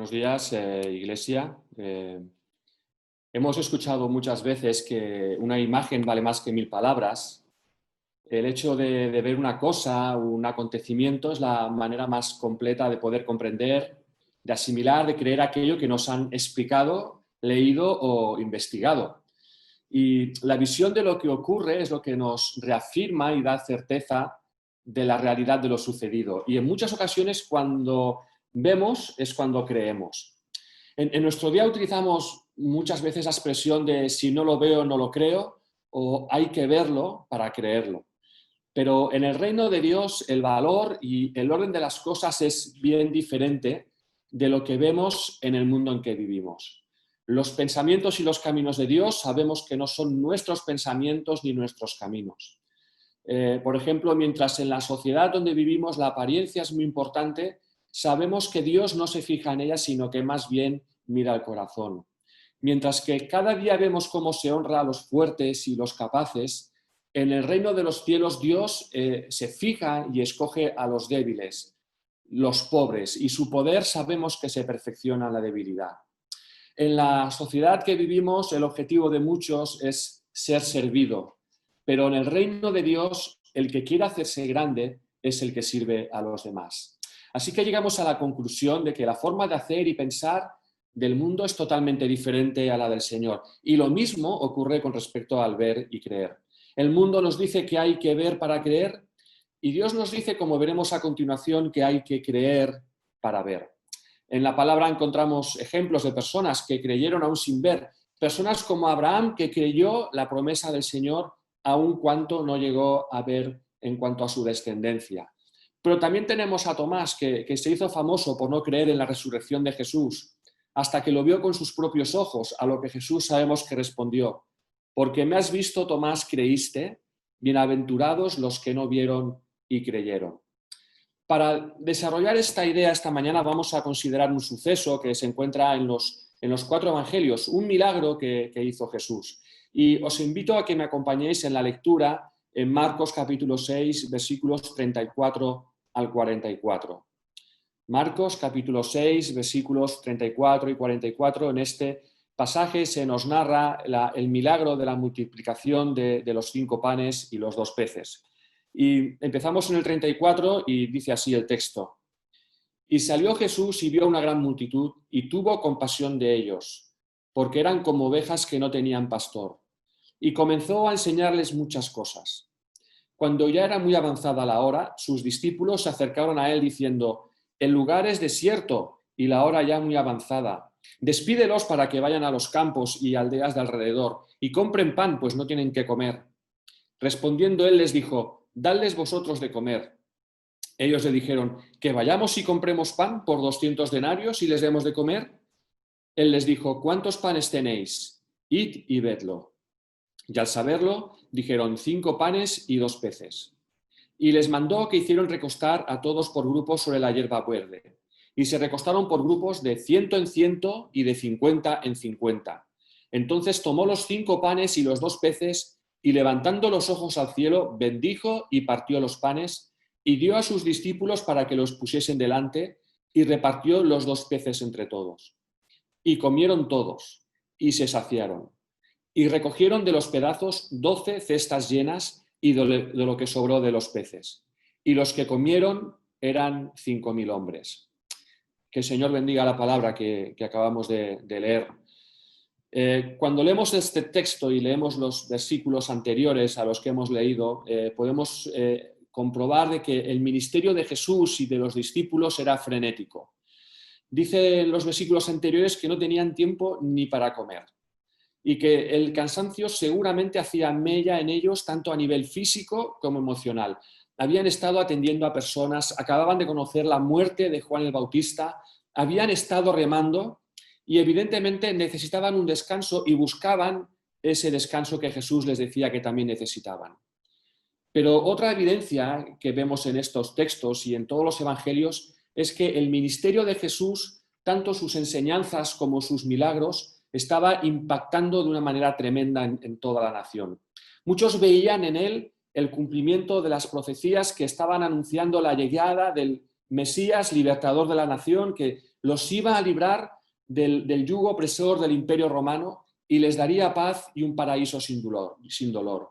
Buenos días, Iglesia. Hemos escuchado muchas veces que una imagen vale más que 1000 palabras. El hecho de ver una cosa, un acontecimiento, es la manera más completa de poder comprender, de asimilar, de creer aquello que nos han explicado, leído o investigado. Y la visión de lo que ocurre es lo que nos reafirma y da certeza de la realidad de lo sucedido. Y en muchas ocasiones cuando vemos es cuando creemos. En nuestro día utilizamos muchas veces la expresión de si no lo veo, no lo creo, o hay que verlo para creerlo. Pero en el reino de Dios el valor y el orden de las cosas es bien diferente de lo que vemos en el mundo en que vivimos. Los pensamientos y los caminos de Dios sabemos que no son nuestros pensamientos ni nuestros caminos. Por ejemplo, mientras en la sociedad donde vivimos la apariencia es muy importante, sabemos que Dios no se fija en ella, sino que más bien mira al corazón. Mientras que cada día vemos cómo se honra a los fuertes y los capaces, en el reino de los cielos Dios se fija y escoge a los débiles, los pobres, y su poder sabemos que se perfecciona en la debilidad. En la sociedad que vivimos, el objetivo de muchos es ser servido, pero en el reino de Dios, el que quiere hacerse grande es el que sirve a los demás. Así que llegamos a la conclusión de que la forma de hacer y pensar del mundo es totalmente diferente a la del Señor. Y lo mismo ocurre con respecto al ver y creer. El mundo nos dice que hay que ver para creer y Dios nos dice, como veremos a continuación, que hay que creer para ver. En la palabra encontramos ejemplos de personas que creyeron aún sin ver, personas como Abraham, que creyó la promesa del Señor aun cuanto no llegó a ver en cuanto a su descendencia. Pero también tenemos a Tomás, que se hizo famoso por no creer en la resurrección de Jesús, hasta que lo vio con sus propios ojos, a lo que Jesús sabemos que respondió: porque me has visto, Tomás, creíste, bienaventurados los que no vieron y creyeron. Para desarrollar esta idea esta mañana vamos a considerar un suceso que se encuentra en los 4 evangelios, un milagro que hizo Jesús. Y os invito a que me acompañéis en la lectura en Marcos capítulo 6, versículos 34 al 44. Marcos capítulo 6, versículos 34 y 44. En este pasaje se nos narra el milagro de la multiplicación de los 5 panes y los 2 peces. Y empezamos en el 34 y dice así el texto. Y salió Jesús y vio una gran multitud y tuvo compasión de ellos, porque eran como ovejas que no tenían pastor. Y comenzó a enseñarles muchas cosas. Cuando ya era muy avanzada la hora, sus discípulos se acercaron a él diciendo: el lugar es desierto y la hora ya muy avanzada. Despídelos para que vayan a los campos y aldeas de alrededor y compren pan, pues no tienen qué comer. Respondiendo él les dijo: dadles vosotros de comer. Ellos le dijeron: que vayamos y compremos pan por 200 denarios y les demos de comer. Él les dijo: ¿cuántos panes tenéis? Id y vedlo. Y al saberlo, dijeron: 5 panes y 2 peces. Y les mandó que hicieron recostar a todos por grupos sobre la hierba verde. Y se recostaron por grupos de 100 en 100 y de 50 en 50. Entonces tomó los 5 panes y los 2 peces y levantando los ojos al cielo, bendijo y partió los panes y dio a sus discípulos para que los pusiesen delante y repartió los 2 peces entre todos. Y comieron todos y se saciaron. Y recogieron de los pedazos 12 cestas llenas y de lo que sobró de los peces. Y los que comieron eran 5000 hombres. Que el Señor bendiga la palabra que acabamos de leer. Cuando leemos este texto y leemos los versículos anteriores a los que hemos leído, podemos comprobar de que el ministerio de Jesús y de los discípulos era frenético. Dice en los versículos anteriores que no tenían tiempo ni para comer y que el cansancio seguramente hacía mella en ellos tanto a nivel físico como emocional. Habían estado atendiendo a personas, acababan de conocer la muerte de Juan el Bautista, habían estado remando y evidentemente necesitaban un descanso y buscaban ese descanso que Jesús les decía que también necesitaban. Pero otra evidencia que vemos en estos textos y en todos los evangelios es que el ministerio de Jesús, tanto sus enseñanzas como sus milagros, estaba impactando de una manera tremenda en toda la nación. Muchos veían en él el cumplimiento de las profecías que estaban anunciando la llegada del Mesías, libertador de la nación, que los iba a librar del yugo opresor del Imperio Romano y les daría paz y un paraíso sin dolor.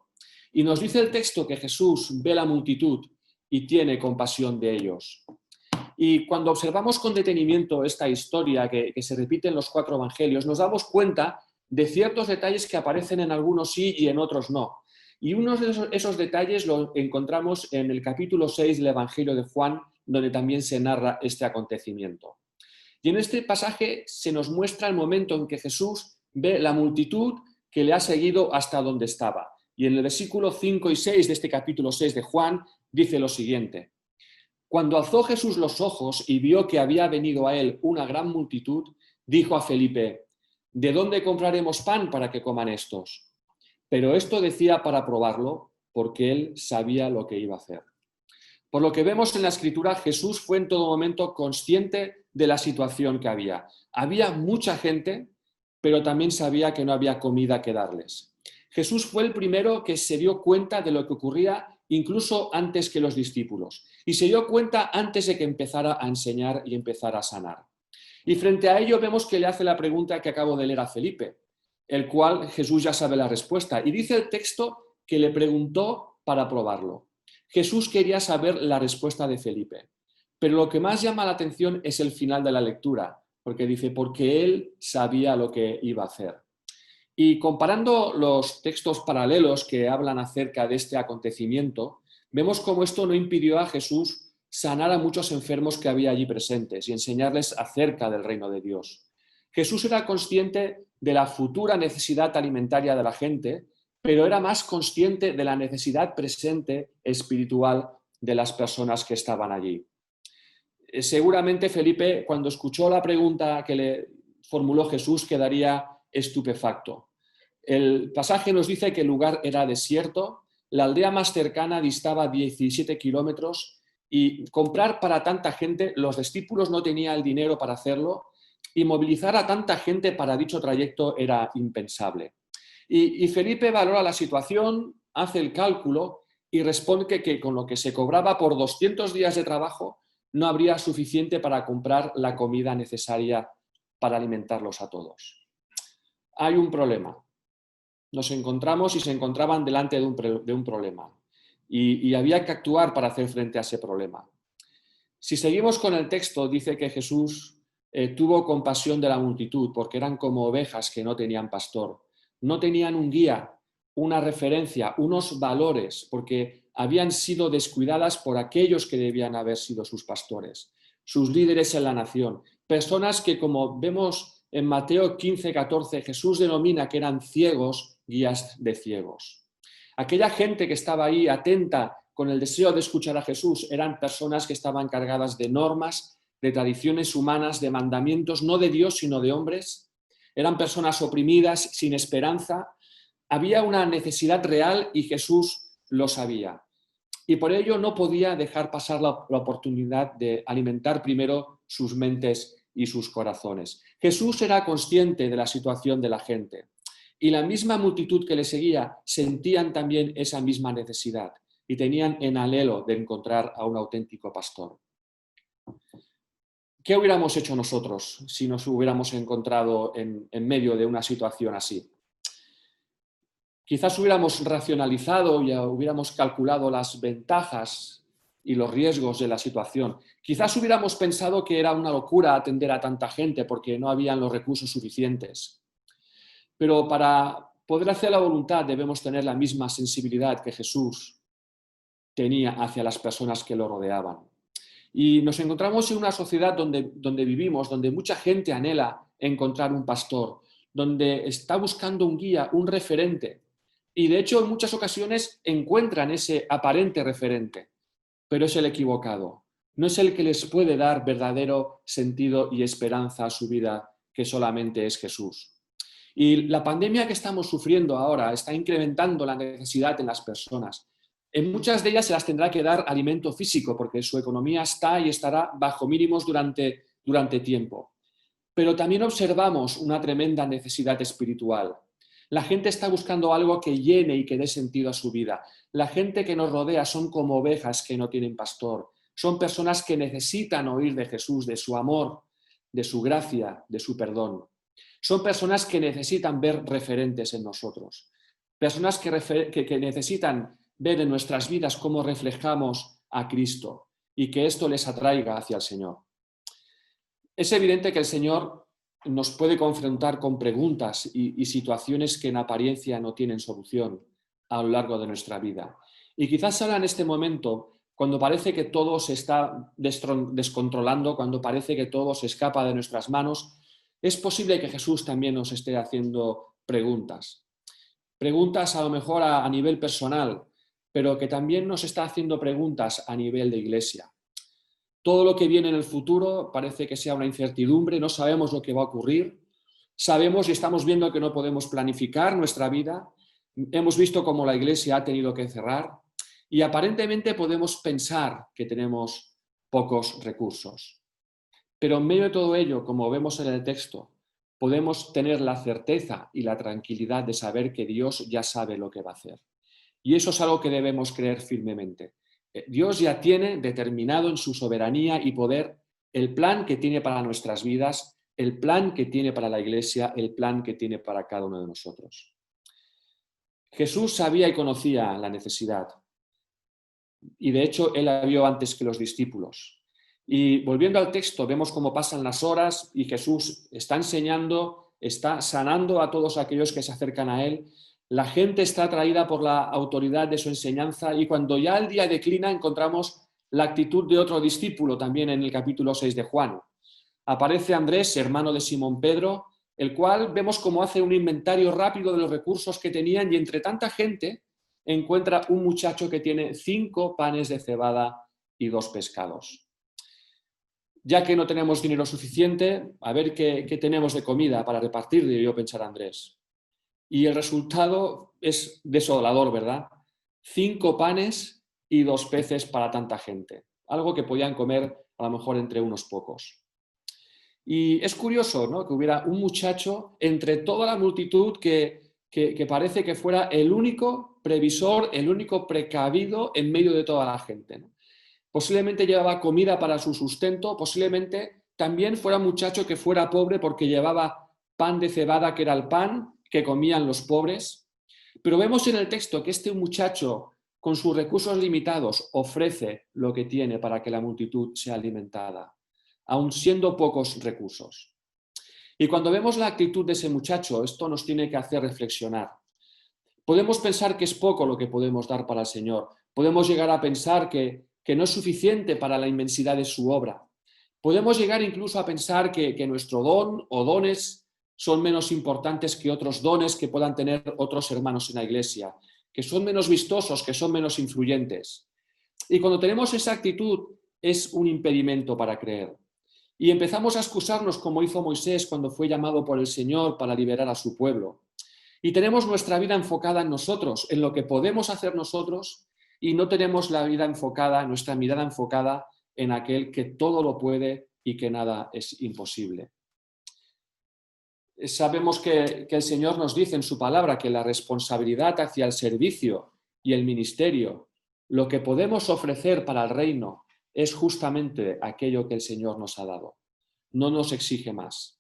Y nos dice el texto que Jesús ve la multitud y tiene compasión de ellos. Y cuando observamos con detenimiento esta historia que se repite en los 4 evangelios, nos damos cuenta de ciertos detalles que aparecen en algunos sí y en otros no. Y uno de esos detalles lo encontramos en el capítulo 6 del Evangelio de Juan, donde también se narra este acontecimiento. Y en este pasaje se nos muestra el momento en que Jesús ve la multitud que le ha seguido hasta donde estaba. Y en el versículo 5 y 6 de este capítulo 6 de Juan dice lo siguiente: cuando alzó Jesús los ojos y vio que había venido a él una gran multitud, dijo a Felipe: ¿de dónde compraremos pan para que coman estos? Pero esto decía para probarlo, porque él sabía lo que iba a hacer. Por lo que vemos en la Escritura, Jesús fue en todo momento consciente de la situación que había. Había mucha gente, pero también sabía que no había comida que darles. Jesús fue el primero que se dio cuenta de lo que ocurría incluso antes que los discípulos. Y se dio cuenta antes de que empezara a enseñar y empezara a sanar. Y frente a ello vemos que le hace la pregunta que acabo de leer a Felipe, el cual Jesús ya sabe la respuesta. Y dice el texto que le preguntó para probarlo. Jesús quería saber la respuesta de Felipe. Pero lo que más llama la atención es el final de la lectura, porque dice, porque él sabía lo que iba a hacer. Y comparando los textos paralelos que hablan acerca de este acontecimiento, vemos cómo esto no impidió a Jesús sanar a muchos enfermos que había allí presentes y enseñarles acerca del reino de Dios. Jesús era consciente de la futura necesidad alimentaria de la gente, pero era más consciente de la necesidad presente espiritual de las personas que estaban allí. Seguramente Felipe, cuando escuchó la pregunta que le formuló Jesús, quedaría estupefacto. El pasaje nos dice que el lugar era desierto, la aldea más cercana distaba 17 kilómetros y comprar para tanta gente, los discípulos no tenían el dinero para hacerlo y movilizar a tanta gente para dicho trayecto era impensable. Y Felipe valora la situación, hace el cálculo y responde que con lo que se cobraba por 200 días de trabajo no habría suficiente para comprar la comida necesaria para alimentarlos a todos. Hay un problema. Nos encontramos y se encontraban delante de un problema y había que actuar para hacer frente a ese problema. Si seguimos con el texto, dice que Jesús tuvo compasión de la multitud porque eran como ovejas que no tenían pastor. No tenían un guía, una referencia, unos valores, porque habían sido descuidadas por aquellos que debían haber sido sus pastores, sus líderes en la nación, personas que, como vemos en Mateo 15, 14, Jesús denomina que eran ciegos, guías de ciegos. Aquella gente que estaba ahí atenta con el deseo de escuchar a Jesús eran personas que estaban cargadas de normas, de tradiciones humanas, de mandamientos, no de Dios, sino de hombres. Eran personas oprimidas, sin esperanza. Había una necesidad real y Jesús lo sabía. Y por ello no podía dejar pasar la oportunidad de alimentar primero sus mentes y sus corazones. Jesús era consciente de la situación de la gente y la misma multitud que le seguía sentían también esa misma necesidad y tenían en anhelo de encontrar a un auténtico pastor. ¿Qué hubiéramos hecho nosotros si nos hubiéramos encontrado en medio de una situación así? Quizás hubiéramos racionalizado y hubiéramos calculado las ventajas y los riesgos de la situación. Quizás hubiéramos pensado que era una locura atender a tanta gente porque no habían los recursos suficientes. Pero para poder hacer la voluntad debemos tener la misma sensibilidad que Jesús tenía hacia las personas que lo rodeaban. Y nos encontramos en una sociedad donde vivimos, donde mucha gente anhela encontrar un pastor, donde está buscando un guía, un referente. Y de hecho en muchas ocasiones encuentran ese aparente referente, pero es el equivocado. No es el que les puede dar verdadero sentido y esperanza a su vida, que solamente es Jesús. Y la pandemia que estamos sufriendo ahora está incrementando la necesidad en las personas. En muchas de ellas se las tendrá que dar alimento físico porque su economía está y estará bajo mínimos durante tiempo. Pero también observamos una tremenda necesidad espiritual. La gente está buscando algo que llene y que dé sentido a su vida. La gente que nos rodea son como ovejas que no tienen pastor. Son personas que necesitan oír de Jesús, de su amor, de su gracia, de su perdón. Son personas que necesitan ver referentes en nosotros. Personas que necesitan ver en nuestras vidas cómo reflejamos a Cristo y que esto les atraiga hacia el Señor. Es evidente que el Señor nos puede confrontar con preguntas y situaciones que en apariencia no tienen solución a lo largo de nuestra vida. Y quizás ahora en este momento, cuando parece que todo se está descontrolando, cuando parece que todo se escapa de nuestras manos, es posible que Jesús también nos esté haciendo preguntas. Preguntas a lo mejor a nivel personal, pero que también nos está haciendo preguntas a nivel de iglesia. Todo lo que viene en el futuro parece que sea una incertidumbre, no sabemos lo que va a ocurrir, sabemos y estamos viendo que no podemos planificar nuestra vida, hemos visto cómo la iglesia ha tenido que cerrar y aparentemente podemos pensar que tenemos pocos recursos. Pero en medio de todo ello, como vemos en el texto, podemos tener la certeza y la tranquilidad de saber que Dios ya sabe lo que va a hacer. Y eso es algo que debemos creer firmemente. Dios ya tiene determinado en su soberanía y poder el plan que tiene para nuestras vidas, el plan que tiene para la iglesia, el plan que tiene para cada uno de nosotros. Jesús sabía y conocía la necesidad y de hecho él la vio antes que los discípulos. Y volviendo al texto, vemos cómo pasan las horas y Jesús está enseñando, está sanando a todos aquellos que se acercan a él. La gente está atraída por la autoridad de su enseñanza y cuando ya el día declina encontramos la actitud de otro discípulo también en el capítulo 6 de Juan. Aparece Andrés, hermano de Simón Pedro, el cual vemos cómo hace un inventario rápido de los recursos que tenían y entre tanta gente encuentra un muchacho que tiene 5 panes de cebada y 2 pescados. Ya que no tenemos dinero suficiente, a ver qué tenemos de comida para repartir, debió pensar Andrés. Y el resultado es desolador, ¿verdad? 5 panes y 2 peces para tanta gente. Algo que podían comer a lo mejor entre unos pocos. Y es curioso, ¿no?, que hubiera un muchacho entre toda la multitud que parece que fuera el único previsor, el único precavido en medio de toda la gente, ¿no? Posiblemente llevaba comida para su sustento, posiblemente también fuera un muchacho que fuera pobre porque llevaba pan de cebada, que era el pan que comían los pobres. Pero vemos en el texto que este muchacho, con sus recursos limitados, ofrece lo que tiene para que la multitud sea alimentada, aun siendo pocos recursos. Y cuando vemos la actitud de ese muchacho, esto nos tiene que hacer reflexionar. Podemos pensar que es poco lo que podemos dar para el Señor. Podemos llegar a pensar que no es suficiente para la inmensidad de su obra. Podemos llegar incluso a pensar que nuestro don o dones son menos importantes que otros dones que puedan tener otros hermanos en la iglesia, que son menos vistosos, que son menos influyentes. Y cuando tenemos esa actitud es un impedimento para creer. Y empezamos a excusarnos como hizo Moisés cuando fue llamado por el Señor para liberar a su pueblo. Y tenemos nuestra vida enfocada en nosotros, en lo que podemos hacer nosotros, y no tenemos la vida enfocada, nuestra mirada enfocada en aquel que todo lo puede y que nada es imposible. Sabemos que el Señor nos dice en su palabra que la responsabilidad hacia el servicio y el ministerio, lo que podemos ofrecer para el reino, es justamente aquello que el Señor nos ha dado. No nos exige más.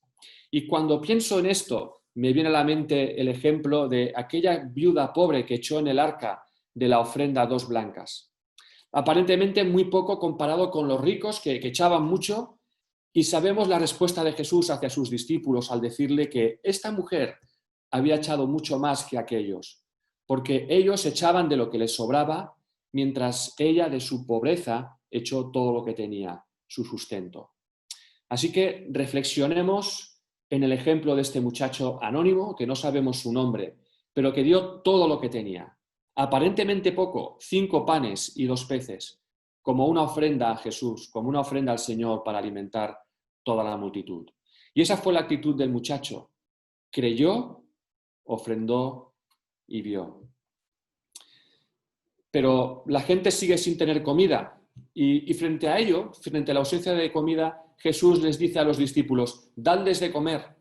Y cuando pienso en esto, me viene a la mente el ejemplo de aquella viuda pobre que echó en el arca de la ofrenda 2 blancas. Aparentemente muy poco comparado con los ricos que echaban mucho, y sabemos la respuesta de Jesús hacia sus discípulos al decirle que esta mujer había echado mucho más que aquellos, porque ellos echaban de lo que les sobraba, mientras ella de su pobreza echó todo lo que tenía, su sustento. Así que reflexionemos en el ejemplo de este muchacho anónimo, que no sabemos su nombre, pero que dio todo lo que tenía. Aparentemente poco, 5 panes y 2 peces, como una ofrenda a Jesús, como una ofrenda al Señor para alimentar toda la multitud. Y esa fue la actitud del muchacho. Creyó, ofrendó y vio. Pero la gente sigue sin tener comida y frente a ello, frente a la ausencia de comida, Jesús les dice a los discípulos, dadles de comer.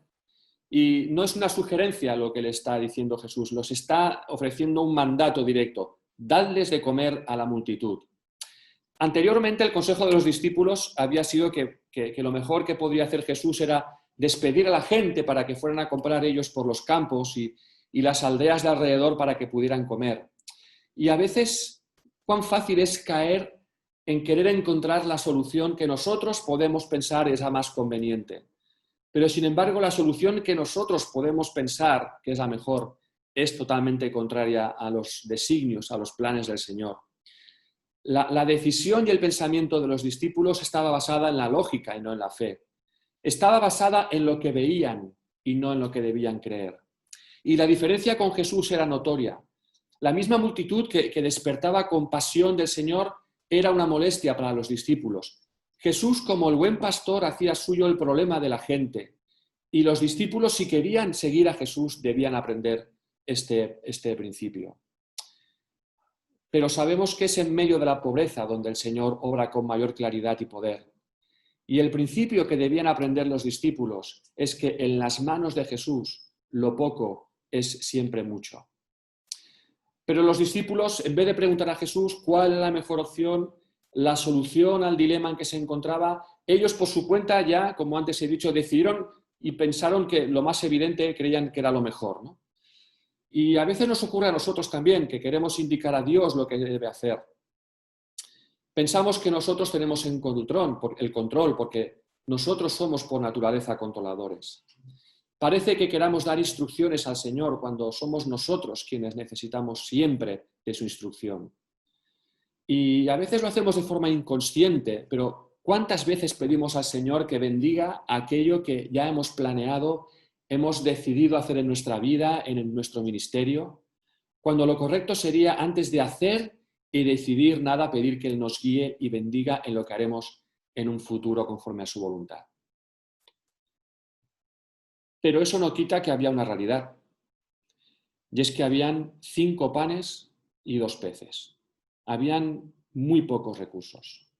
Y no es una sugerencia lo que le está diciendo Jesús, los está ofreciendo un mandato directo, dadles de comer a la multitud. Anteriormente, el consejo de los discípulos había sido que lo mejor que podía hacer Jesús era despedir a la gente para que fueran a comprar ellos por los campos y las aldeas de alrededor para que pudieran comer. Y a veces, cuán fácil es caer en querer encontrar la solución que nosotros podemos pensar es la más conveniente. Pero, sin embargo, la solución que nosotros podemos pensar que es la mejor es totalmente contraria a los designios, a los planes del Señor. La decisión y el pensamiento de los discípulos estaba basada en la lógica y no en la fe. Estaba basada en lo que veían y no en lo que debían creer. Y la diferencia con Jesús era notoria. La misma multitud que despertaba compasión del Señor era una molestia para los discípulos. Jesús, como el buen pastor, hacía suyo el problema de la gente. Y los discípulos, si querían seguir a Jesús, debían aprender este principio. Pero sabemos que es en medio de la pobreza donde el Señor obra con mayor claridad y poder. Y el principio que debían aprender los discípulos es que en las manos de Jesús lo poco es siempre mucho. Pero los discípulos, en vez de preguntar a Jesús cuál era la mejor opción, la solución al dilema en que se encontraba, ellos por su cuenta ya, como antes he dicho, decidieron y pensaron que lo más evidente creían que era lo mejor, ¿no? Y a veces nos ocurre a nosotros también, que queremos indicar a Dios lo que debe hacer. Pensamos que nosotros tenemos el control porque nosotros somos por naturaleza controladores. Parece que queramos dar instrucciones al Señor cuando somos nosotros quienes necesitamos siempre de su instrucción. Y a veces lo hacemos de forma inconsciente, pero ¿cuántas veces pedimos al Señor que bendiga aquello que ya hemos planeado, hemos decidido hacer en nuestra vida, en nuestro ministerio? Cuando lo correcto sería, antes de hacer y decidir nada, pedir que Él nos guíe y bendiga en lo que haremos en un futuro conforme a su voluntad. Pero eso no quita que había una realidad. Y es que habían 5 panes y 2 peces. Habían muy pocos recursos.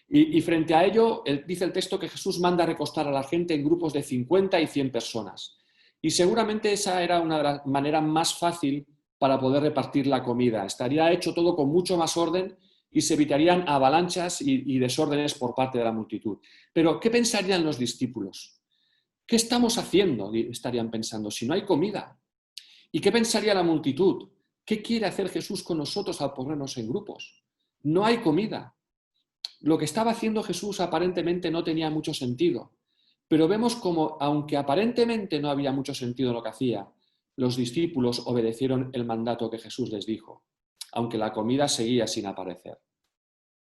Y frente a ello, dice el texto que Jesús manda recostar a la gente en grupos de 50 y 100 personas. Y seguramente esa era una manera más fácil para poder repartir la comida. Estaría hecho todo con mucho más orden y se evitarían avalanchas y desórdenes por parte de la multitud. Pero, ¿qué pensarían los discípulos? ¿Qué estamos haciendo? Estarían pensando, si no hay comida. ¿Y qué pensaría la multitud? ¿Qué quiere hacer Jesús con nosotros al ponernos en grupos? No hay comida. Lo que estaba haciendo Jesús aparentemente no tenía mucho sentido, pero vemos como, aunque aparentemente no había mucho sentido en lo que hacía, los discípulos obedecieron el mandato que Jesús les dijo, aunque la comida seguía sin aparecer.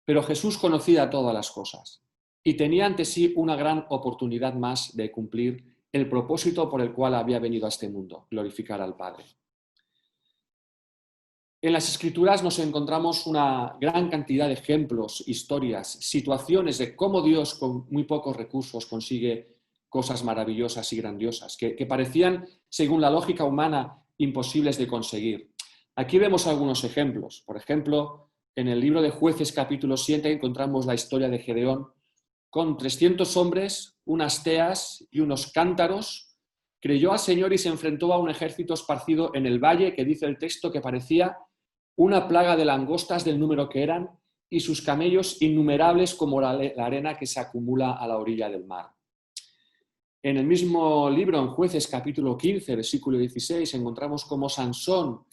Pero Jesús conocía todas las cosas y tenía ante sí una gran oportunidad más de cumplir el propósito por el cual había venido a este mundo, glorificar al Padre. En las Escrituras nos encontramos una gran cantidad de ejemplos, historias, situaciones de cómo Dios con muy pocos recursos consigue cosas maravillosas y grandiosas, que parecían, según la lógica humana, imposibles de conseguir. Aquí vemos algunos ejemplos. Por ejemplo, en el libro de Jueces capítulo 7 encontramos la historia de Gedeón con 300 hombres, unas teas y unos cántaros. Creyó al Señor y se enfrentó a un ejército esparcido en el valle que dice el texto que parecía una plaga de langostas del número que eran y sus camellos innumerables como la arena que se acumula a la orilla del mar. En el mismo libro, en Jueces capítulo 15, versículo 16, encontramos cómo Sansón,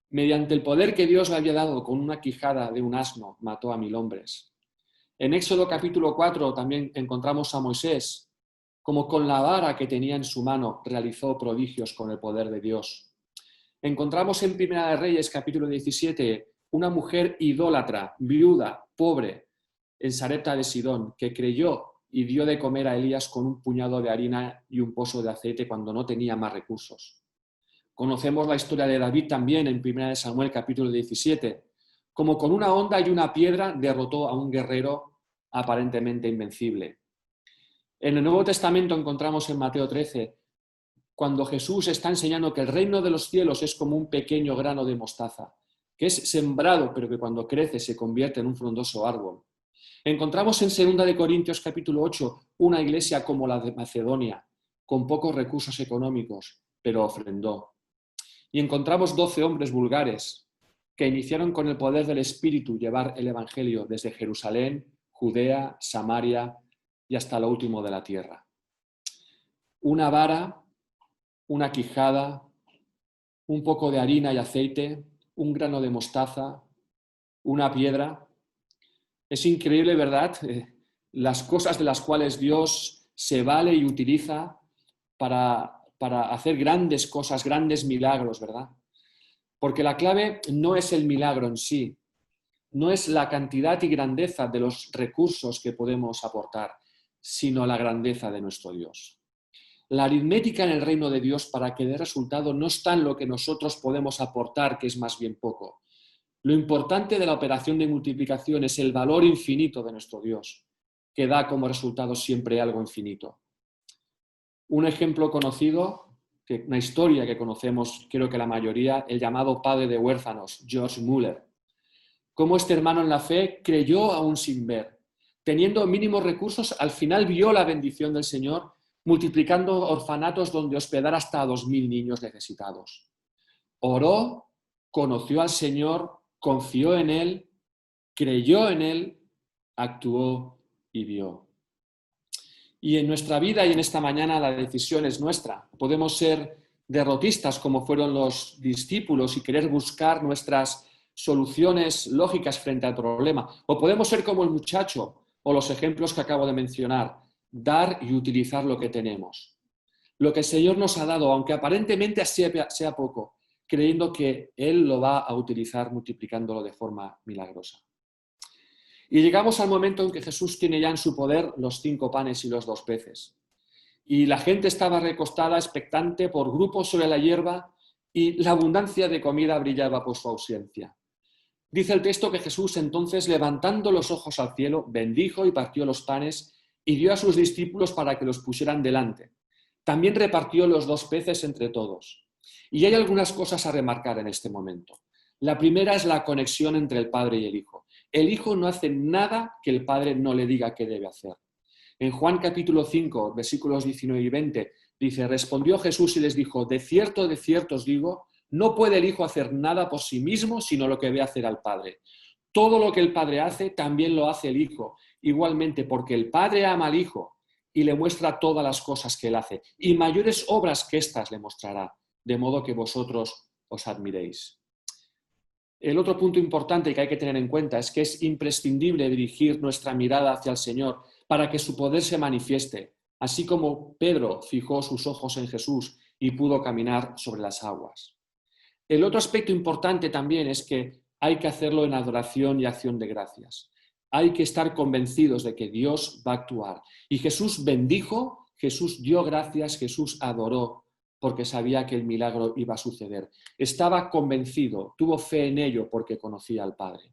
mediante el poder que Dios le había dado con una quijada de un asno, mató a 1000 hombres. En Éxodo capítulo 4 también encontramos a Moisés, como con la vara que tenía en su mano realizó prodigios con el poder de Dios. Encontramos en Primera de Reyes capítulo 17 una mujer idólatra, viuda, pobre, en Sarepta de Sidón, que creyó y dio de comer a Elías con un puñado de harina y un pozo de aceite cuando no tenía más recursos. Conocemos la historia de David también en Primera de Samuel capítulo 17, como con una honda y una piedra derrotó a un guerrero aparentemente invencible. En el Nuevo Testamento encontramos en Mateo 13, cuando Jesús está enseñando que el reino de los cielos es como un pequeño grano de mostaza, que es sembrado, pero que cuando crece se convierte en un frondoso árbol. Encontramos en 2 Corintios capítulo 8 una iglesia como la de Macedonia, con pocos recursos económicos, pero ofrendó. Y encontramos 12 hombres vulgares, que iniciaron con el poder del Espíritu llevar el Evangelio desde Jerusalén, Judea, Samaria y hasta lo último de la tierra. Una vara, una quijada, un poco de harina y aceite, un grano de mostaza, una piedra. Es increíble, ¿verdad? Las cosas de las cuales Dios se vale y utiliza para hacer grandes cosas, grandes milagros, ¿verdad? Porque la clave no es el milagro en sí, no es la cantidad y grandeza de los recursos que podemos aportar, sino la grandeza de nuestro Dios. La aritmética en el reino de Dios para que dé resultado no está en lo que nosotros podemos aportar, que es más bien poco. Lo importante de la operación de multiplicación es el valor infinito de nuestro Dios, que da como resultado siempre algo infinito. Un ejemplo conocido, una historia que conocemos, creo que la mayoría, el llamado padre de huérfanos, George Muller. Cómo este hermano en la fe creyó aún sin ver. Teniendo mínimos recursos, al final vio la bendición del Señor, multiplicando orfanatos donde hospedar hasta 2000 niños necesitados. Oró, conoció al Señor, confió en Él, creyó en Él, actuó y vio. Y en nuestra vida y en esta mañana la decisión es nuestra. Podemos ser derrotistas como fueron los discípulos y querer buscar nuestras soluciones lógicas frente al problema. O podemos ser como el muchacho o los ejemplos que acabo de mencionar, dar y utilizar lo que tenemos. Lo que el Señor nos ha dado, aunque aparentemente sea poco, creyendo que Él lo va a utilizar multiplicándolo de forma milagrosa. Y llegamos al momento en que Jesús tiene ya en su poder los 5 panes y los 2 peces. Y la gente estaba recostada, expectante, por grupos sobre la hierba, y la abundancia de comida brillaba por su ausencia. Dice el texto que Jesús entonces, levantando los ojos al cielo, bendijo y partió los panes y dio a sus discípulos para que los pusieran delante. También repartió los 2 peces entre todos. Y hay algunas cosas a remarcar en este momento. La primera es la conexión entre el Padre y el Hijo. El Hijo no hace nada que el Padre no le diga que debe hacer. En Juan capítulo 5, versículos 19 y 20, dice, respondió Jesús y les dijo, de cierto os digo, no puede el Hijo hacer nada por sí mismo, sino lo que ve hacer al Padre. Todo lo que el Padre hace, también lo hace el Hijo. Igualmente, porque el Padre ama al Hijo y le muestra todas las cosas que él hace. Y mayores obras que éstas le mostrará, de modo que vosotros os admiréis. El otro punto importante que hay que tener en cuenta es que es imprescindible dirigir nuestra mirada hacia el Señor para que su poder se manifieste, así como Pedro fijó sus ojos en Jesús y pudo caminar sobre las aguas. El otro aspecto importante también es que hay que hacerlo en adoración y acción de gracias. Hay que estar convencidos de que Dios va a actuar. Y Jesús bendijo, Jesús dio gracias, Jesús adoró, porque sabía que el milagro iba a suceder. Estaba convencido, tuvo fe en ello porque conocía al Padre.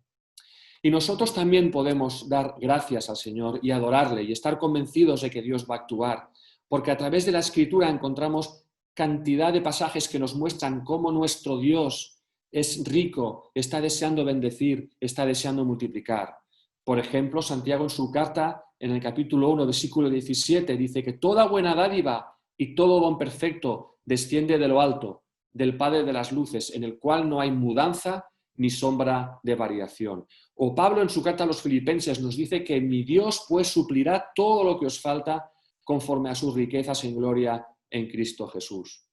Y nosotros también podemos dar gracias al Señor y adorarle y estar convencidos de que Dios va a actuar, porque a través de la Escritura encontramos cantidad de pasajes que nos muestran cómo nuestro Dios es rico, está deseando bendecir, está deseando multiplicar. Por ejemplo, Santiago en su carta, en el capítulo 1, versículo 17, dice que toda buena dádiva y todo don perfecto desciende de lo alto, del Padre de las luces, en el cual no hay mudanza ni sombra de variación. O Pablo en su carta a los Filipenses nos dice que mi Dios pues suplirá todo lo que os falta conforme a sus riquezas en gloria en Cristo Jesús.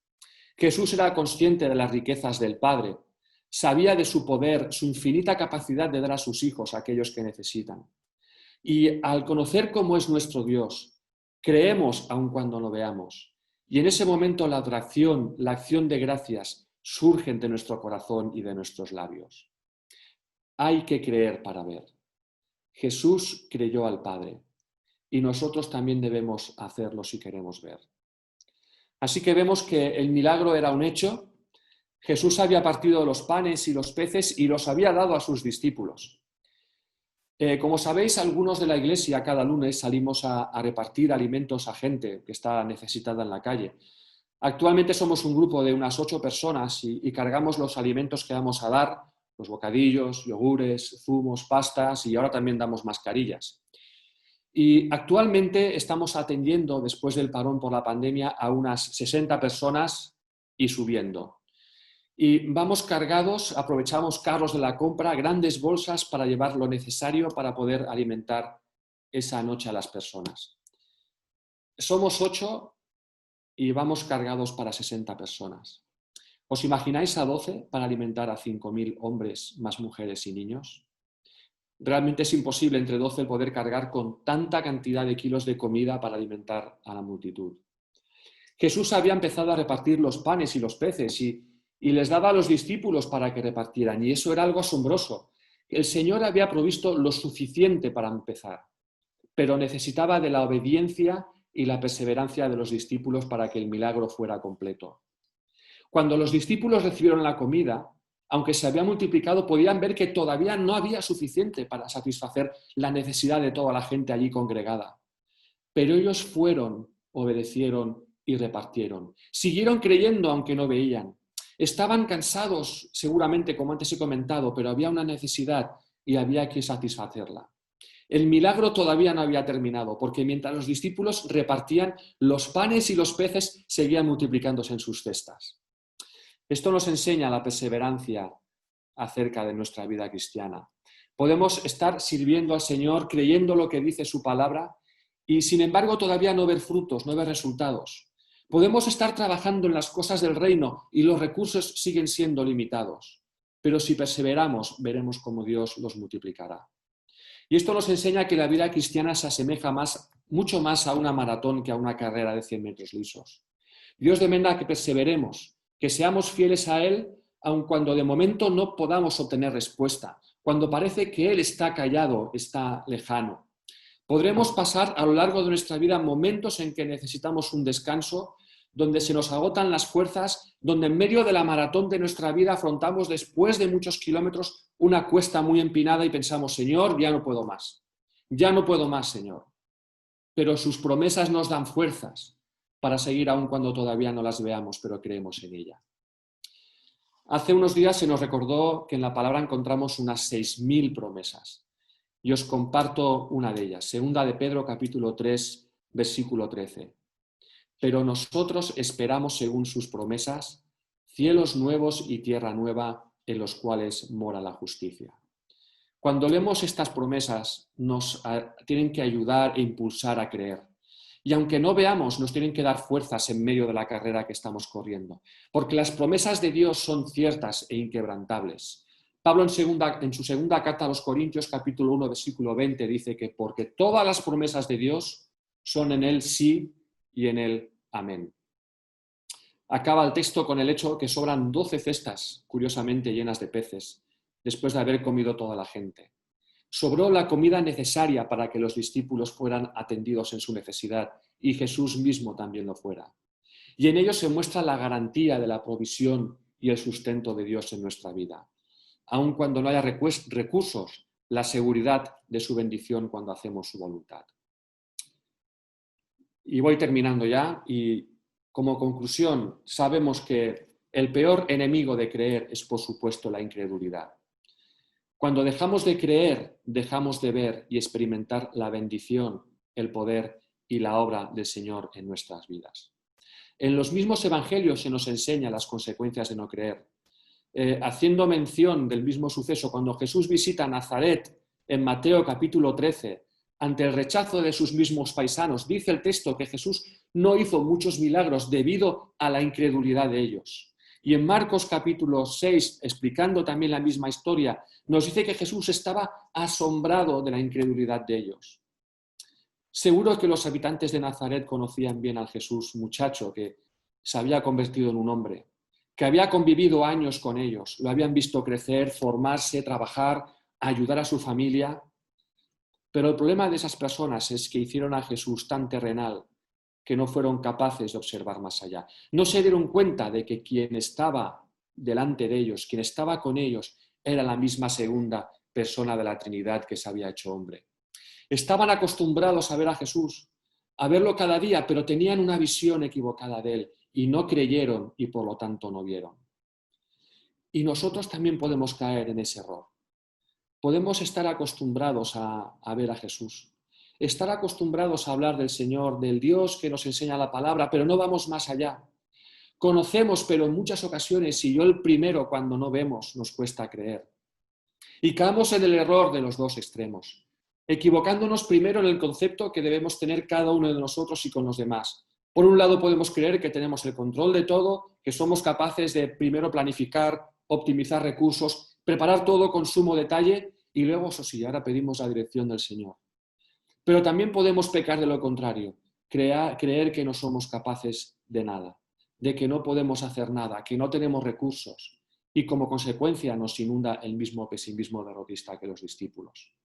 Jesús era consciente de las riquezas del Padre, sabía de su poder, su infinita capacidad de dar a sus hijos a aquellos que necesitan. Y al conocer cómo es nuestro Dios, creemos aun cuando no veamos. Y en ese momento la adoración, la acción de gracias surgen de nuestro corazón y de nuestros labios. Hay que creer para ver. Jesús creyó al Padre y nosotros también debemos hacerlo si queremos ver. Así que vemos que el milagro era un hecho. Jesús había partido los panes y los peces y los había dado a sus discípulos. Como sabéis, algunos de la iglesia cada lunes salimos a repartir alimentos a gente que está necesitada en la calle. Actualmente somos un grupo de unas 8 personas y cargamos los alimentos que vamos a dar, los bocadillos, yogures, zumos, pastas y ahora también damos mascarillas. Y actualmente estamos atendiendo, después del parón por la pandemia, a unas 60 personas y subiendo. Y vamos cargados, aprovechamos carros de la compra, grandes bolsas para llevar lo necesario para poder alimentar esa noche a las personas. Somos 8 y vamos cargados para 60 personas. ¿Os imagináis a 12 para alimentar a 5.000 hombres, más mujeres y niños? Realmente es imposible entre 12 el poder cargar con tanta cantidad de kilos de comida para alimentar a la multitud. Jesús había empezado a repartir los panes y los peces y les daba a los discípulos para que repartieran, y eso era algo asombroso. El Señor había provisto lo suficiente para empezar, pero necesitaba de la obediencia y la perseverancia de los discípulos para que el milagro fuera completo. Cuando los discípulos recibieron la comida, aunque se había multiplicado, podían ver que todavía no había suficiente para satisfacer la necesidad de toda la gente allí congregada. Pero ellos fueron, obedecieron y repartieron. Siguieron creyendo aunque no veían. Estaban cansados, seguramente, como antes he comentado, pero había una necesidad y había que satisfacerla. El milagro todavía no había terminado, porque mientras los discípulos repartían, los panes y los peces seguían multiplicándose en sus cestas. Esto nos enseña la perseverancia acerca de nuestra vida cristiana. Podemos estar sirviendo al Señor, creyendo lo que dice su palabra, y sin embargo todavía no ver frutos, no ver resultados. Podemos estar trabajando en las cosas del reino y los recursos siguen siendo limitados, pero si perseveramos veremos cómo Dios los multiplicará. Y esto nos enseña que la vida cristiana se asemeja mucho más a una maratón que a una carrera de 100 metros lisos. Dios demanda que perseveremos, que seamos fieles a Él, aun cuando de momento no podamos obtener respuesta, cuando parece que Él está callado, está lejano. Podremos pasar a lo largo de nuestra vida momentos en que necesitamos un descanso, donde se nos agotan las fuerzas, donde en medio de la maratón de nuestra vida afrontamos después de muchos kilómetros una cuesta muy empinada y pensamos, Señor, ya no puedo más, Señor. Pero sus promesas nos dan fuerzas para seguir aun cuando todavía no las veamos, pero creemos en ella. Hace unos días se nos recordó que en la palabra encontramos unas 6.000 promesas. Y os comparto una de ellas, segunda de Pedro, capítulo 3, versículo 13. Pero nosotros esperamos, según sus promesas, cielos nuevos y tierra nueva en los cuales mora la justicia. Cuando leemos estas promesas, nos tienen que ayudar e impulsar a creer. Y aunque no veamos, nos tienen que dar fuerzas en medio de la carrera que estamos corriendo. Porque las promesas de Dios son ciertas e inquebrantables. Pablo en su segunda carta a los Corintios, capítulo 1, versículo 20, dice que porque todas las promesas de Dios son en Él sí y en Él amén. Acaba el texto con el hecho que sobran 12 cestas, curiosamente llenas de peces, después de haber comido toda la gente. Sobró la comida necesaria para que los discípulos fueran atendidos en su necesidad y Jesús mismo también lo fuera. Y en ello se muestra la garantía de la provisión y el sustento de Dios en nuestra vida. Aun cuando no haya recursos, la seguridad de su bendición cuando hacemos su voluntad. Y voy terminando ya, y como conclusión, sabemos que el peor enemigo de creer es, por supuesto, la incredulidad. Cuando dejamos de creer, dejamos de ver y experimentar la bendición, el poder y la obra del Señor en nuestras vidas. En los mismos evangelios se nos enseña las consecuencias de no creer. Haciendo mención del mismo suceso, cuando Jesús visita Nazaret en Mateo capítulo 13, ante el rechazo de sus mismos paisanos, dice el texto que Jesús no hizo muchos milagros debido a la incredulidad de ellos. Y en Marcos capítulo 6, explicando también la misma historia, nos dice que Jesús estaba asombrado de la incredulidad de ellos. Seguro que los habitantes de Nazaret conocían bien al Jesús muchacho que se había convertido en un hombre, que había convivido años con ellos, lo habían visto crecer, formarse, trabajar, ayudar a su familia. Pero el problema de esas personas es que hicieron a Jesús tan terrenal que no fueron capaces de observar más allá. No se dieron cuenta de que quien estaba delante de ellos, quien estaba con ellos, era la misma segunda persona de la Trinidad que se había hecho hombre. Estaban acostumbrados a ver a Jesús, a verlo cada día, pero tenían una visión equivocada de él y no creyeron y por lo tanto no vieron. Y nosotros también podemos caer en ese error. Podemos estar acostumbrados a ver a Jesús, estar acostumbrados a hablar del Señor, del Dios que nos enseña la palabra, pero no vamos más allá. Conocemos, pero en muchas ocasiones, y yo el primero, cuando no vemos, nos cuesta creer. Y caemos en el error de los dos extremos, equivocándonos primero en el concepto que debemos tener cada uno de nosotros y con los demás. Por un lado podemos creer que tenemos el control de todo, que somos capaces de primero planificar, optimizar recursos, preparar todo con sumo detalle y luego, eso sí, ahora pedimos la dirección del Señor. Pero también podemos pecar de lo contrario, creer que no somos capaces de nada, de que no podemos hacer nada, que no tenemos recursos y como consecuencia nos inunda el mismo pesimismo derrotista que los discípulos.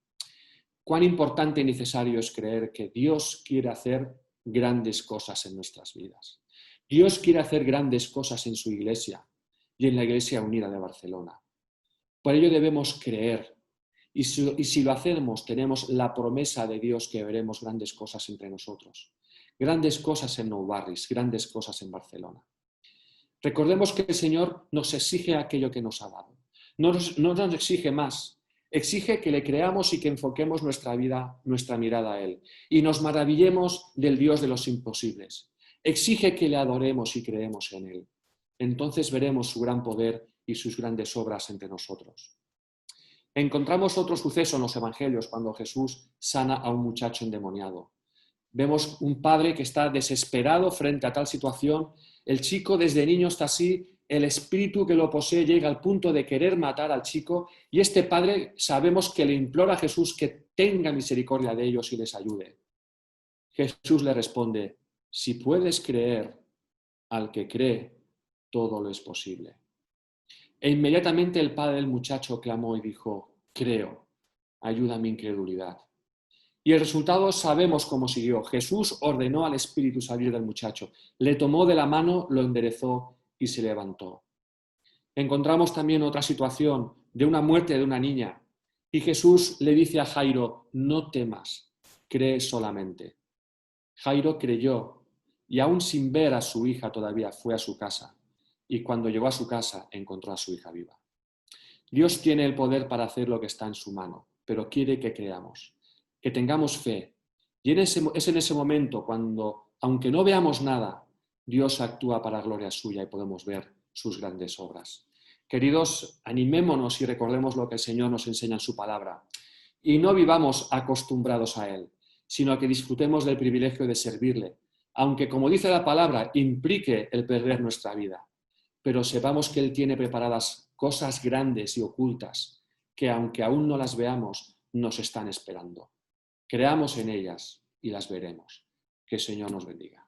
Cuán importante y necesario es creer que Dios quiere hacer grandes cosas en nuestras vidas. Dios quiere hacer grandes cosas en su iglesia y en la Iglesia Unida de Barcelona. Por ello debemos creer y si lo hacemos tenemos la promesa de Dios que veremos grandes cosas entre nosotros. Grandes cosas en Nou Barris, grandes cosas en Barcelona. Recordemos que el Señor nos exige aquello que nos ha dado. No nos exige más. Exige que le creamos y que enfoquemos nuestra vida, nuestra mirada a Él. Y nos maravillemos del Dios de los imposibles. Exige que le adoremos y creemos en Él. Entonces veremos su gran poder y sus grandes obras entre nosotros. Encontramos otro suceso en los Evangelios cuando Jesús sana a un muchacho endemoniado. Vemos un padre que está desesperado frente a tal situación. El chico desde niño está así, el espíritu que lo posee llega al punto de querer matar al chico y este padre sabemos que le implora a Jesús que tenga misericordia de ellos y les ayude. Jesús le responde, si puedes creer, al que cree, todo lo es posible. E inmediatamente el padre del muchacho clamó y dijo, creo, ayuda a mi incredulidad. Y el resultado sabemos cómo siguió. Jesús ordenó al espíritu salir del muchacho, le tomó de la mano, lo enderezó y se levantó. Encontramos también otra situación de una muerte de una niña. Y Jesús le dice a Jairo, no temas, cree solamente. Jairo creyó y aún sin ver a su hija todavía fue a su casa. Y cuando llegó a su casa encontró a su hija viva. Dios tiene el poder para hacer lo que está en su mano, pero quiere que creamos, que tengamos fe. Y es en ese momento cuando, aunque no veamos nada, Dios actúa para gloria suya y podemos ver sus grandes obras. Queridos, animémonos y recordemos lo que el Señor nos enseña en su palabra. Y no vivamos acostumbrados a Él, sino que disfrutemos del privilegio de servirle, aunque, como dice la palabra, implique el perder nuestra vida. Pero sepamos que Él tiene preparadas cosas grandes y ocultas que, aunque aún no las veamos, nos están esperando. Creamos en ellas y las veremos. Que el Señor nos bendiga.